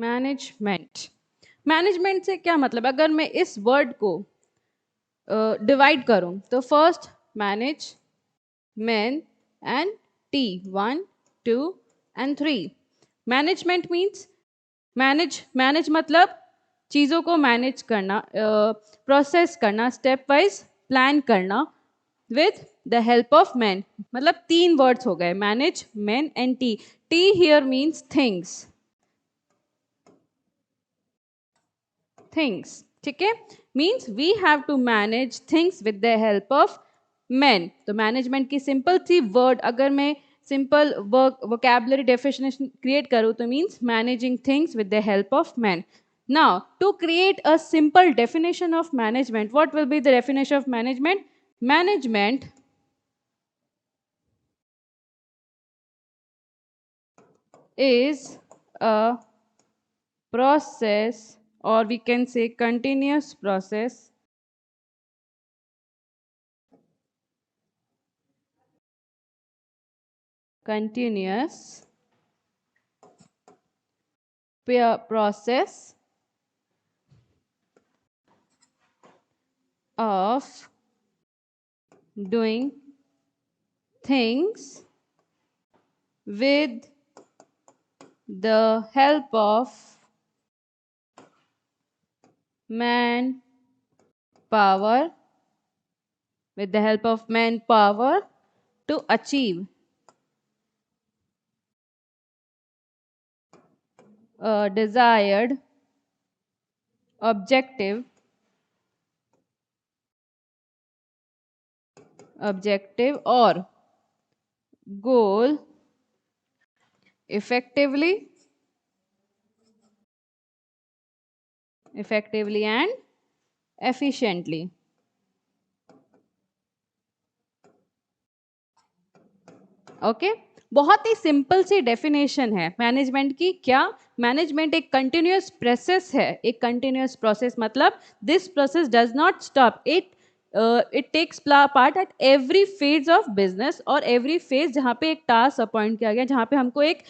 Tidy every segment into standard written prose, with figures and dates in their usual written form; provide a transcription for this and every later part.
Management. Management से क्या मतलब, अगर मैं इस वर्ड को डिवाइड करूं तो first manage, man and T, 1 2 and 3। Management means manage मतलब चीज़ों को मैनेज करना, प्रोसेस करना, स्टेप वाइज प्लान करना with the help of man. मतलब 3 वर्ड्स हो गए, manage, man and T. T here means things, things, ठीक है। Means we have to manage things with the help of man. तो management की simple सी word अगर मैं simple work vocabulary definition create करूँ तो means managing things with the help of man. Now, to create a simple definition of management, what will be the definition of management? Management is a process, or we can say continuous process, continuous process of doing things with the help of man power, with the help of manpower to achieve a desired objective or goal effectively and efficiently। Okay, बहुत ही simple सी definition है management की। क्या management एक continuous process है, एक continuous process मतलब this process does not stop, it takes part at every phase of business, और एवरी फेज जहाँ पे एक टास्क अपॉइंट किया गया, जहाँ पे हमको एक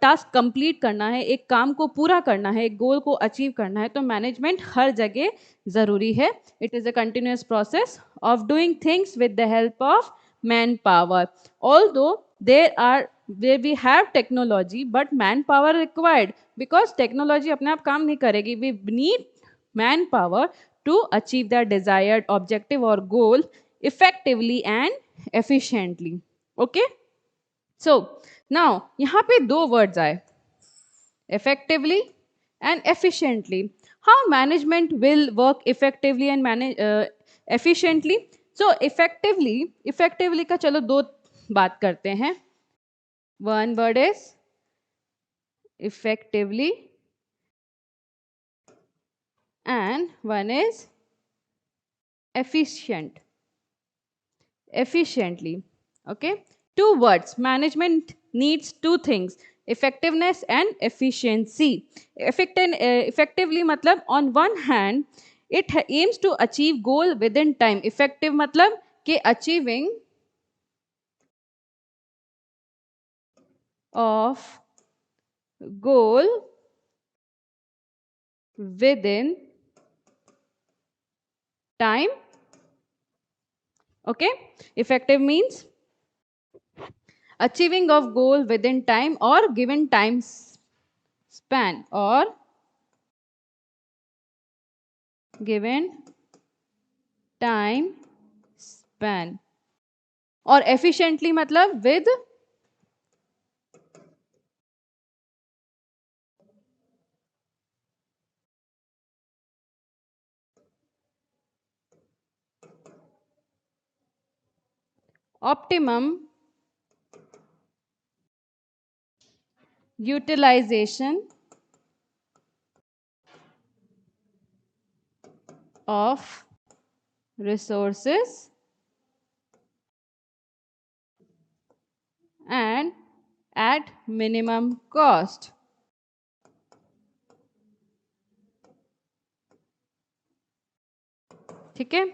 टास्क कंप्लीट करना है, एक काम को पूरा करना है, एक गोल को अचीव करना है, तो मैनेजमेंट हर जगह ज़रूरी है। It is a continuous process of doing things with the help of man power. Although where we have technology but manpower required, because technology अपने आप काम नहीं करेगी, we need manpower to achieve the desired objective or goal effectively and efficiently। okay, so now यहाँ पे 2 words आए, effectively and efficiently। how management will work effectively and manage efficiently? so effectively का चलो 2 बात करते हैं। One word is effectively and one is efficiently। okay, 2 words, management needs 2 things, effectiveness and efficiency। effectively मतलब on one hand it aims to achieve goal within time। effective मतलब कि achieving of goal within time। okay, effective means achieving of goal within time or given time span, or given time span। और efficiently मतलब with optimum utilization of resources and at minimum cost। ठीक है,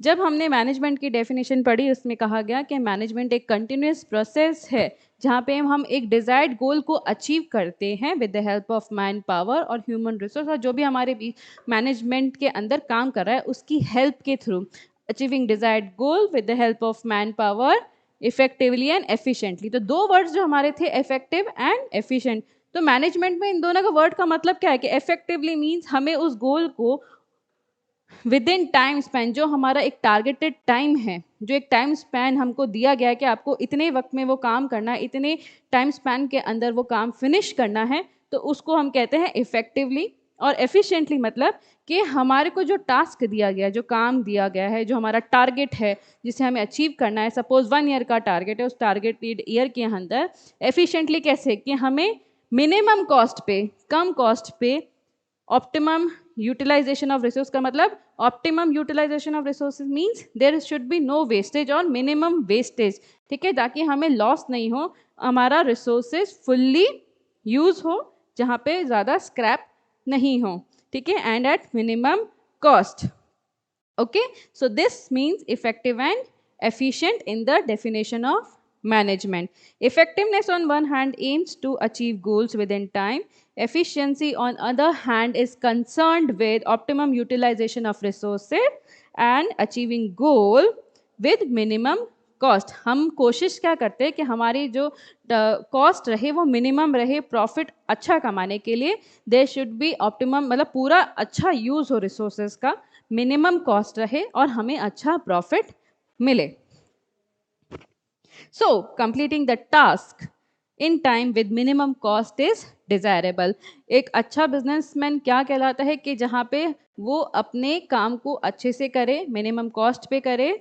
जब हमने management की definition पढ़ी उसमें कहा गया कि मैनेजमेंट एक कंटिन्यूस प्रोसेस है जहाँ पे हम एक डिजायर्ड गोल को अचीव करते हैं with the help of man power और ह्यूमन रिसोर्स, और जो भी हमारे मैनेजमेंट के अंदर काम कर रहा है उसकी हेल्प के through achieving desired goal with the help of man power effectively and efficiently. तो दो वर्ड्स जो हमारे थे, इफेक्टिव एंड एफिशिएंट। तो मैनेजमेंट में इन दोनों का वर्ड का मतलब क्या है कि इफेक्टिवली मीन्स हमें उस गोल को विद इन टाइम स्पैन, जो हमारा एक टारगेटेड टाइम है, जो एक टाइम स्पैन हमको दिया गया है कि आपको इतने वक्त में वो काम करना है, इतने टाइम स्पैन के अंदर वो काम फिनिश करना है, तो उसको हम कहते हैं इफेक्टिवली। और एफिशिएंटली मतलब कि हमारे को जो टास्क दिया गया है, जो काम दिया गया है, जो हमारा टारगेट है जिसे हमें अचीव करना है, सपोज 1 ईयर का टारगेट है, उस टारगेटेड ईयर के अंदर एफिशिएंटली कैसे कि हमें मिनिमम कॉस्ट पे, कम कॉस्ट पे ऑप्टिमम यूटिलाइजेशन ऑफ रिसोर्स का मतलब optimum utilisation of resources means there should be no wastage और मिनिमम वेस्टेज, ठीक है, ताकि हमें लॉस नहीं हो, हमारा रिसोर्सेज फुल्ली यूज हो, जहाँ पे ज़्यादा स्क्रैप नहीं हो, ठीक है, and at minimum cost. Okay, so this means effective and efficient in the definition of management. Effectiveness on one hand aims to achieve goals within time. Efficiency on other hand is concerned with optimum utilization of resources and achieving goal with minimum cost. हम कोशिश क्या करते हैं कि हमारी जो cost रहे वो मिनिमम रहे, प्रॉफिट अच्छा कमाने के लिए देयर शुड बी ऑप्टिमम, मतलब पूरा अच्छा यूज़ हो रिसोर्सेज का, मिनिमम कॉस्ट रहे और हमें अच्छा प्रॉफिट मिले। So completing the task in time with minimum cost is desirable. एक अच्छा बिजनेसमैन क्या कहलाता है कि जहाँ पे वो अपने काम को अच्छे से करे, मिनिमम कॉस्ट पे करे,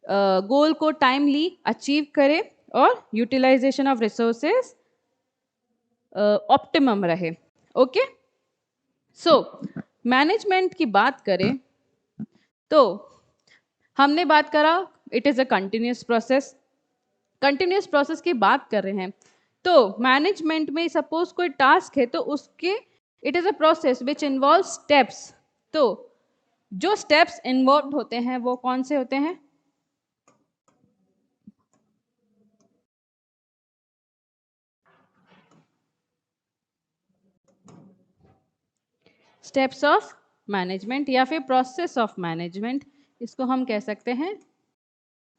गोल को टाइमली अचीव करे और यूटिलाइजेशन ऑफ रिसोर्सेज ऑप्टिमम रहे। ओके, सो मैनेजमेंट की बात करें तो हमने बात करा it is a continuous process, continuous process की बात कर रहे हैं। तो मैनेजमेंट में सपोज कोई टास्क है तो उसके it is a process which involve steps. तो जो स्टेप्स इन्वॉल्व होते हैं वो कौन से होते हैं? स्टेप्स ऑफ मैनेजमेंट या फिर प्रोसेस ऑफ मैनेजमेंट, इसको हम कह सकते हैं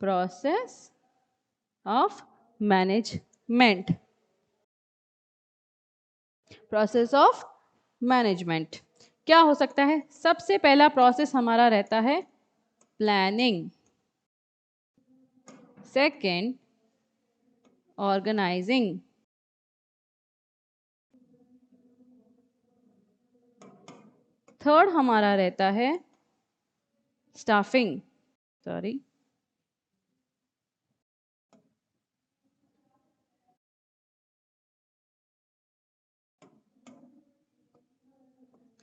process of management. Process of management क्या हो सकता है? सबसे पहला प्रोसेस हमारा रहता है प्लानिंग, सेकंड ऑर्गेनाइजिंग, थर्ड हमारा रहता है staffing, sorry,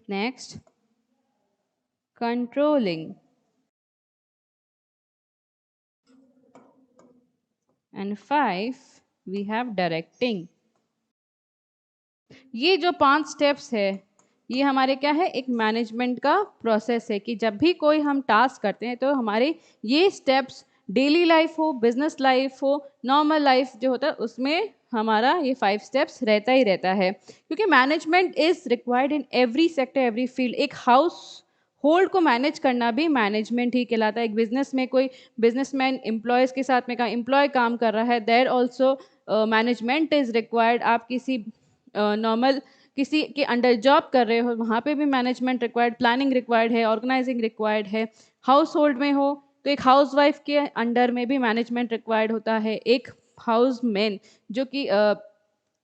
next controlling, and 5 we have directing. ये जो 5 स्टेप्स है ये हमारे क्या है, एक मैनेजमेंट का प्रोसेस है कि जब भी कोई हम टास्क करते हैं तो हमारे ये स्टेप्स डेली लाइफ हो, बिजनेस लाइफ हो, नॉर्मल लाइफ जो होता है उसमें हमारा ये 5 स्टेप्स रहता ही रहता है, क्योंकि management is required in every sector, every field. एक हाउस होल्ड को मैनेज करना भी मैनेजमेंट ही कहलाता है। एक बिजनेस में कोई बिजनेसमैन एम्प्लॉयज़ के साथ में का एम्प्लॉय काम कर रहा है, there also management is required. आप किसी नॉर्मल किसी के अंडर जॉब कर रहे हो वहाँ पे भी मैनेजमेंट रिक्वायर्ड, प्लानिंग रिक्वायर्ड है, ऑर्गेनाइजिंग रिक्वायर्ड है। हाउस होल्ड में हो तो एक हाउस वाइफ के अंडर में भी मैनेजमेंट रिक्वायर्ड होता है। एक हाउस मैन जो कि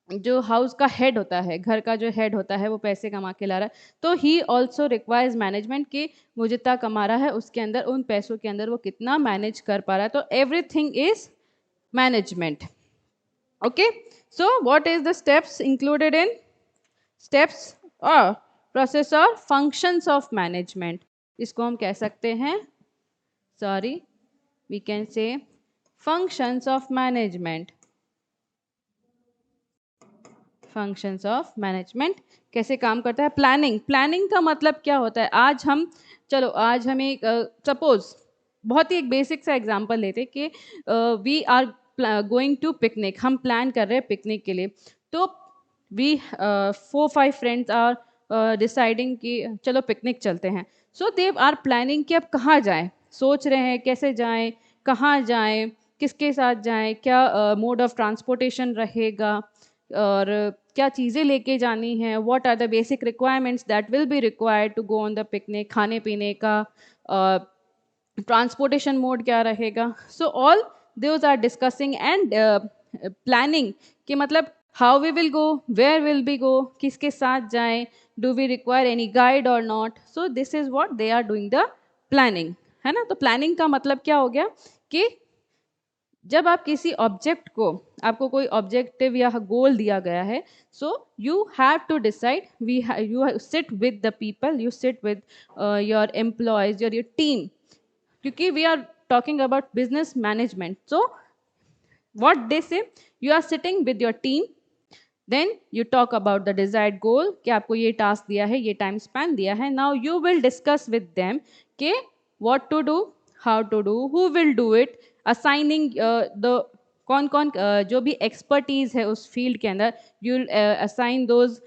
जो हाउस का हेड होता है, घर का जो हेड होता है वो पैसे कमा के ला रहा है, तो ही ऑल्सो रिक्वायर्स मैनेजमेंट कि वो जितना कमा रहा है उसके अंदर, उन पैसों के अंदर वो कितना मैनेज कर पा रहा है। तो everything is management. Okay, so what is the steps included in steps or process or functions of management? इसको हम कह सकते हैं, sorry, we can say functions of management। functions of management कैसे काम करता है? प्लानिंग, प्लानिंग का मतलब क्या होता है? आज हम चलो आज हमें सपोज बहुत ही एक बेसिक सा एग्जांपल लेते कि we are going to picnic, हम प्लान कर रहे हैं पिकनिक के लिए, तो वी 4-5 फ्रेंड्स आर डिसाइडिंग कि चलो पिकनिक चलते हैं। सो दे आर प्लानिंग कि अब कहाँ जाएं, सोच रहे हैं कैसे जाएं, कहाँ जाएं, किसके साथ जाएं, क्या मोड ऑफ ट्रांसपोर्टेशन रहेगा, और क्या चीज़ें लेके जानी है, what are the basic requirements that will be required to go on the picnic, खाने पीने का ट्रांसपोर्टेशन मोड क्या रहेगा। So all those are discussing and planning कि मतलब how we will go, where will be go, किसके साथ जाएं, do we require any guide और not. So this is what they are doing the planning, है ना। तो प्लानिंग का मतलब क्या हो गया कि जब आप किसी ऑब्जेक्ट को, आपको कोई ऑब्जेक्टिव या गोल दिया गया है, so you have to decide, you sit with the people, you sit with your employees, your team, क्योंकि we are talking about business management. So what they say, you are sitting with your team, then you talk about the desired goal कि आपको ये task दिया है, ये time span दिया है। Now you will discuss with them कि what to do, how to do, who will do it, assigning the कौन कौन जो भी एक्सपर्टीज है उस फील्ड के अंदर, you assign those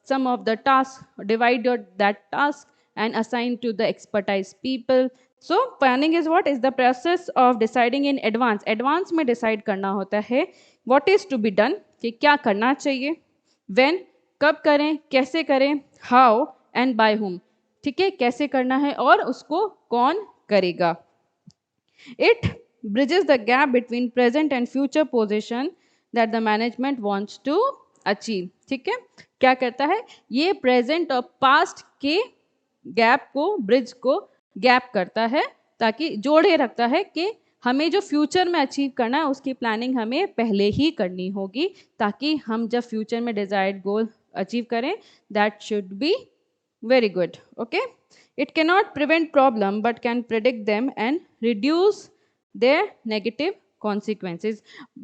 some of the tasks, divide your that task and assign to the expertise people. So planning is what is the process of deciding in advance, advance में decide करना होता है what is to be done, कि क्या करना चाहिए, when कब करें, कैसे करें, how and by whom, ठीक है, कैसे करना है और उसको कौन करेगा। It bridges the gap between present and future position that the management wants to achieve, ठीक है। क्या करता है, ये प्रेजेंट और पास्ट के गैप को, ब्रिज को गैप करता है, ताकि जोड़े रखता है कि हमें जो फ्यूचर में अचीव करना है उसकी प्लानिंग हमें पहले ही करनी होगी, ताकि हम जब फ्यूचर में डिजायर्ड गोल अचीव करें, that should be very good. Okay, it cannot prevent problem but can predict them and reduce their negative consequences.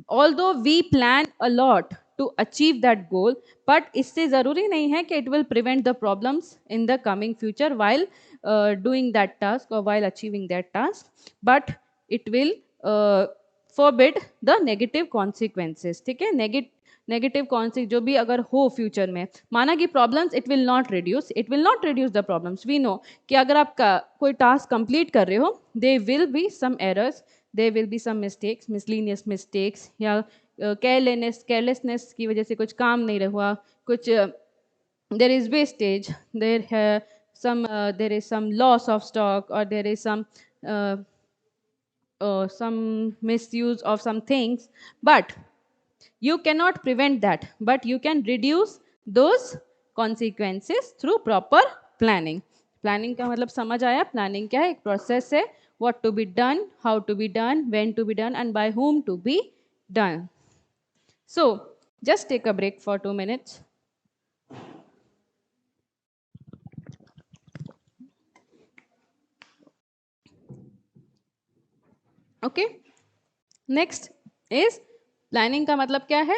Although we plan a lot to achieve that goal, but इससे ज़रूरी नहीं है कि it will prevent the problems in the coming future while doing that task or while achieving that task, but it will forbid the negative consequences, ठीक है। Negative consequence जो भी अगर हो फ्यूचर में, माना कि problems it will not reduce, it will not reduce the problems. We know कि अगर आप कोई टास्क कंप्लीट कर रहे हो, they will be some errors, they will be some mistakes, miscellaneous mistakes, या केयरलेसनेस की वजह से कुछ काम नहीं हुआ, कुछ there is wastage, there is some loss of stock, और there is some misuse of some things, but you cannot prevent that, but you can reduce those consequences through proper planning. Planning का मतलब समझ आया, planning क्या है, एक process है, what to be done, how to be done, when to be done and by whom to be done. So just take a break for 2 minutes. Okay, next is planning का मतलब क्या है।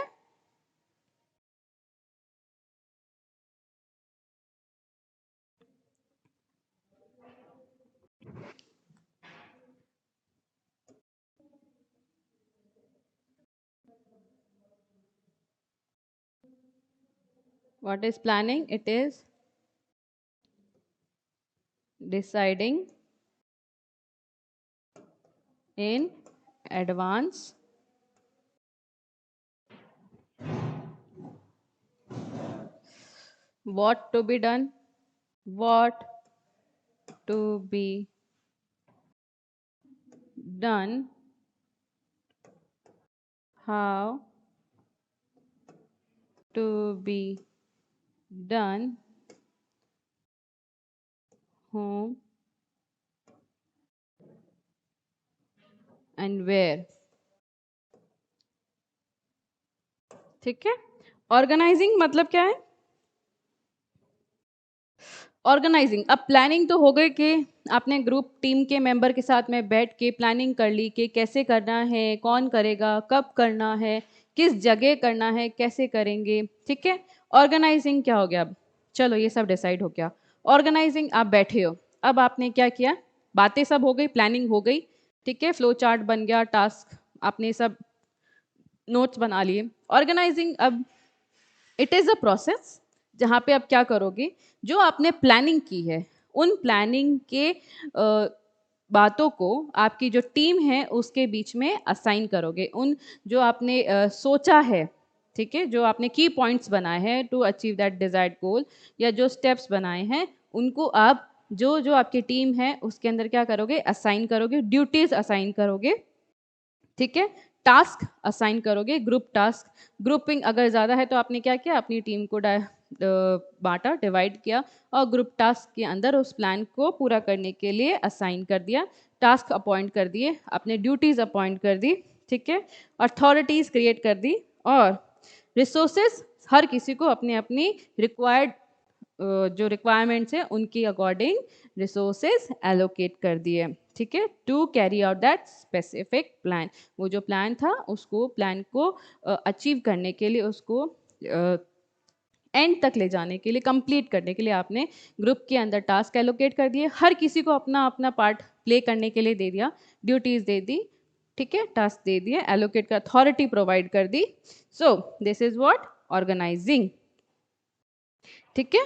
What is planning? It is deciding in advance what to be done, what to be done, how to be done, whom and where, ठीक है। Organising मतलब क्या है, organising, अब प्लानिंग तो हो गई कि आपने ग्रुप टीम के मेंबर के साथ में बैठ के प्लानिंग कर ली कि कैसे करना है, कौन करेगा, कब करना है, किस जगह करना है, कैसे करेंगे, ठीक है। ऑर्गेनाइजिंग क्या हो गया, अब चलो ये सब डिसाइड हो गया। ऑर्गेनाइजिंग, आप बैठे हो, अब आपने क्या किया, बातें सब हो गई, प्लानिंग हो गई, ठीक है, फ्लो चार्ट बन गया, टास्क आपने सब नोट्स बना लिए। ऑर्गेनाइजिंग अब इट इज़ अ प्रोसेस जहाँ पे आप क्या करोगे, जो आपने प्लानिंग की है उन प्लानिंग के बातों को आपकी जो टीम है उसके बीच में असाइन करोगे। उन जो आपने सोचा है, ठीक है, जो आपने की पॉइंट्स बनाए हैं टू अचीव दैट डिजायर्ड गोल, या जो स्टेप्स बनाए हैं उनको आप जो जो आपकी टीम है उसके अंदर क्या करोगे, असाइन करोगे, ड्यूटीज असाइन करोगे, ठीक है, टास्क असाइन करोगे, ग्रुप टास्क। ग्रुपिंग अगर ज़्यादा है तो आपने क्या किया, अपनी टीम को बांटा, डिवाइड किया, और ग्रुप टास्क के अंदर उस प्लान को पूरा करने के लिए असाइन कर दिया, टास्क अपॉइंट कर दिए, अपने ड्यूटीज़ अपॉइंट कर दी, ठीक है, अथॉरिटीज़ क्रिएट कर दी, और रिसोर्सेज हर किसी को अपनी अपनी रिक्वायर्ड जो रिक्वायरमेंट्स हैं उनकी अकॉर्डिंग रिसोर्सेज एलोकेट कर दिए, ठीक है, to carry out that specific plan. वो जो प्लान था उसको, प्लान को अचीव करने के लिए, उसको एंड तक ले जाने के लिए, कंप्लीट करने के लिए आपने ग्रुप के अंदर टास्क एलोकेट कर दिए, हर किसी को अपना अपना पार्ट प्ले करने के लिए दे दिया, ड्यूटीज दे दी, ठीक है, टास्क दे दिए, एलोकेट कर, अथॉरिटी प्रोवाइड कर दी। So this is what organizing, ठीक है।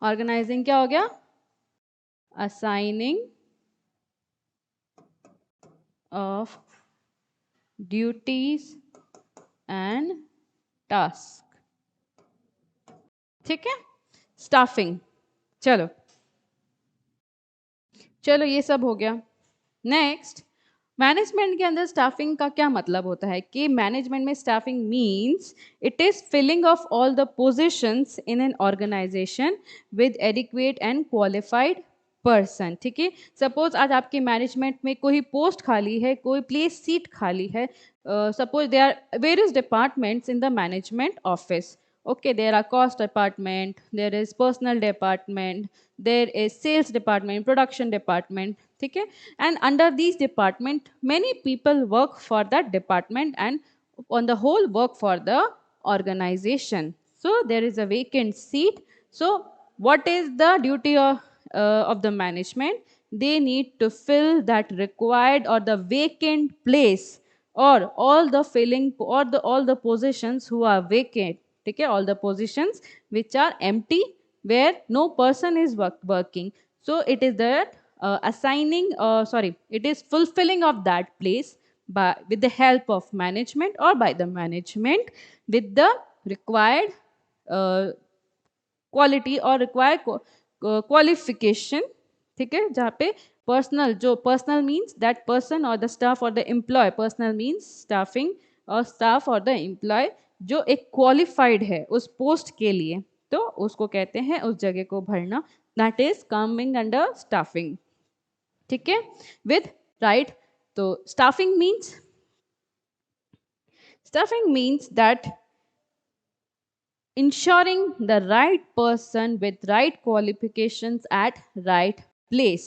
ऑर्गेनाइजिंग क्या हो गया, assigning of duties and task, ठीक है। स्टाफिंग, चलो चलो ये सब हो गया। नेक्स्ट, मैनेजमेंट के अंदर स्टाफिंग का क्या मतलब होता है कि मैनेजमेंट में staffing means it is filling of all the positions in an organisation with adequate and qualified person, ठीक है। सपोज आज आपके मैनेजमेंट में कोई पोस्ट खाली है, कोई प्लेस सीट खाली है, suppose they are various departments in the management office, okay, there are cost department, there is personal department, there is sales department, production department, ठीक है, and under these department many people work for that department and on the whole work for the organization. So there is a vacant seat. So what is the duty of the management? They need to fill that required or the vacant place, or all the filling, or the all the positions who are vacant, ठीक है, all the positions which are empty where no person is working. So it is that assigning, sorry, it is fulfilling of that place by with the help of management or by the management with the required quality और require qualification, ठीक है, जहाँ पे personnel, जो personnel means that person और the staff और the employ, personnel means staffing और staff और द एम्प्लॉय जो एक क्वालिफाइड है उस पोस्ट के लिए, तो उसको कहते हैं उस जगह को भरना, that is coming under staffing, ठीक है, विद राइट। तो staffing means that ensuring the right person with right qualifications at right place,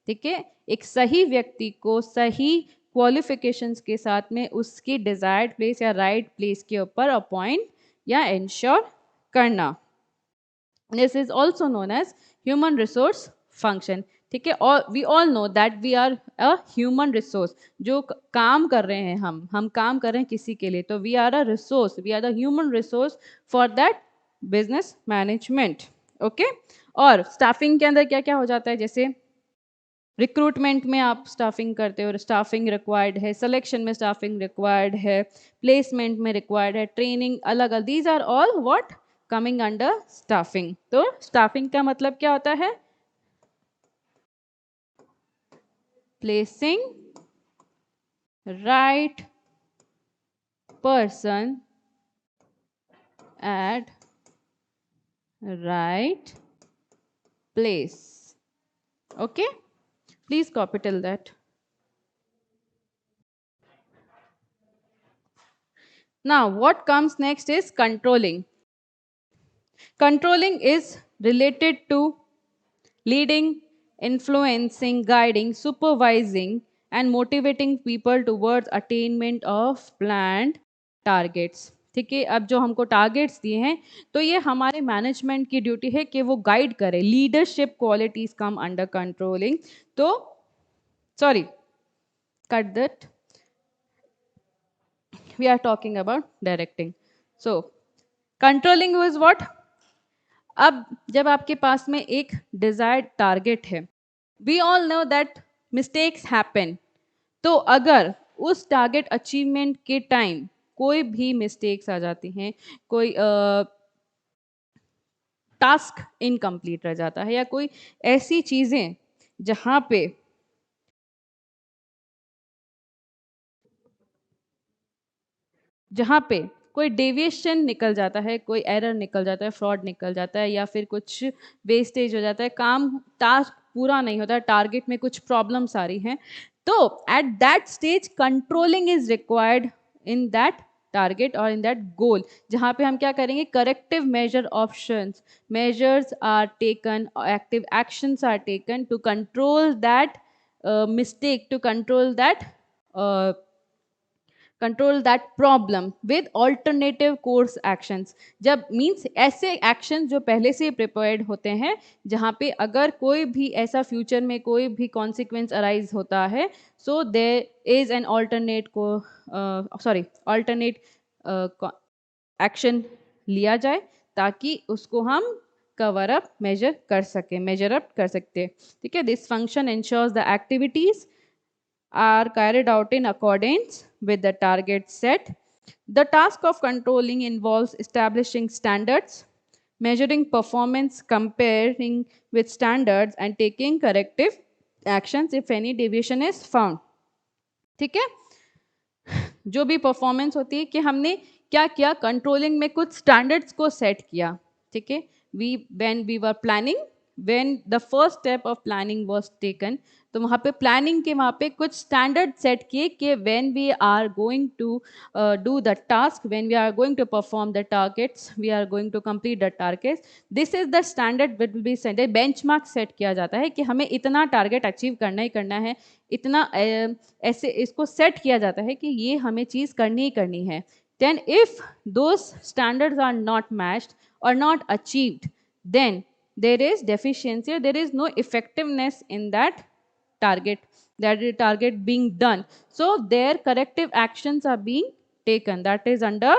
ठीक है, एक सही व्यक्ति को सही क्वालिफिकेशंस के साथ में उसकी डिजायर्ड प्लेस या राइट प्लेस के ऊपर अपॉइंट या इंश्योर करना। This is also known as human resource function, ठीक है, और we all know that we are a human resource, जो काम कर रहे हैं हम काम कर रहे हैं किसी के लिए, तो we are a resource, we are the human resource for that business management, okay. और स्टाफिंग के अंदर क्या क्या हो जाता है, जैसे रिक्रूटमेंट में आप स्टाफिंग करते हो, स्टाफिंग रिक्वायर्ड है, सिलेक्शन में स्टाफिंग रिक्वायर्ड है, प्लेसमेंट में रिक्वायर्ड है, ट्रेनिंग अलग अलग, these are all what coming under staffing. तो स्टाफिंग का मतलब क्या होता है, placing right person at right place, okay, please copy till that. Now what comes next is controlling. Controlling is related to leading, influencing, guiding, supervising, and motivating people towards attainment of planned targets, ठीक है। अब जो हमको targets दिए हैं, तो ये हमारे मैनेजमेंट की ड्यूटी है कि वो गाइड करे। Leadership qualities come under controlling. तो sorry, cut that, we are talking about directing. So controlling was what? अब जब आपके पास में एक डिजायर्ड टारगेट है, we all know that mistakes happen. तो अगर उस टारगेट अचीवमेंट के टाइम कोई भी मिस्टेक्स आ जाती हैं, कोई टास्क इनकम्प्लीट रह जाता है, या कोई ऐसी चीजें जहां पे कोई डेविएशन निकल जाता है, कोई एरर निकल जाता है, फ्रॉड निकल जाता है, या फिर कुछ वेस्टेज हो जाता है, काम टास्क पूरा नहीं होता, टारगेट में कुछ प्रॉब्लम्स आ रही हैं, तो at that stage controlling is required in that target और इन दैट गोल। जहाँ पे हम क्या करेंगे? Corrective measure options, measures are taken, active actions are taken to control that mistake, to control that problem with alternative course actions. जब means ऐसे action जो पहले से प्रिपेयर्ड होते हैं, जहाँ पे अगर कोई भी ऐसा फ्यूचर में कोई भी कॉन्सिक्वेंस अराइज होता है, so there is an alternate को ऑल्टरनेट एक्शन लिया जाए, ताकि उसको हम कवर अप मेजर अप कर सकते। ठीक है। This function ensures the activities are carried out in accordance with the target set. The task of controlling involves establishing standards, measuring performance, comparing with standards, and taking corrective actions if any deviation is found. ठीक है। जो भी performance होती है कि हमने क्या किया, कंट्रोलिंग में कुछ स्टैंडर्ड्स को सेट किया। ठीक है। When we were planning, when the first step of planning was taken, तो वहाँ पे प्लानिंग के वहाँ पे कुछ स्टैंडर्ड सेट किए कि when we are going to do the task, when we are going to perform the targets, we are going to complete the targets, this is the standard will be set. Benchmark set किया जाता है कि हमें इतना target achieve करना ही करना है, इतना ऐसे इसको सेट किया जाता है कि ये हमें चीज़ करनी ही करनी है। Then if those standards are not matched और not achieved, then there is deficiency, there is no effectiveness in that target being done. So their corrective actions are being taken, that is under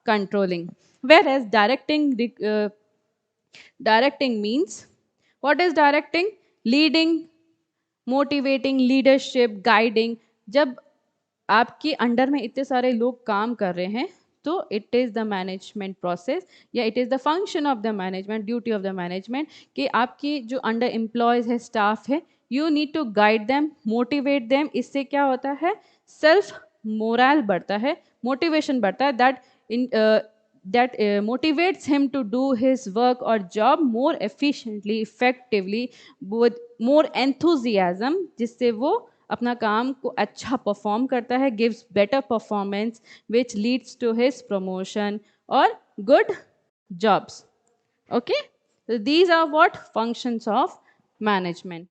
controlling. Whereas directing means, what is directing? Leading, motivating, leadership, guiding. जब आपके under में इतने सारे लोग काम कर रहे हैं, तो it is the management process, या it is the function of the management, duty of the management, कि आपकी जो अंडर एम्प्लॉयज़ है, स्टाफ है, you need to guide them, motivate them. इससे क्या होता है? सेल्फ मोरल बढ़ता है, मोटिवेशन बढ़ता है, that motivates him to do his work or job more efficiently, effectively, with more enthusiasm, जिससे वो अपना काम को अच्छा परफॉर्म करता है, gives better performance, which leads to his promotion or good jobs. Okay, so these are what functions of management.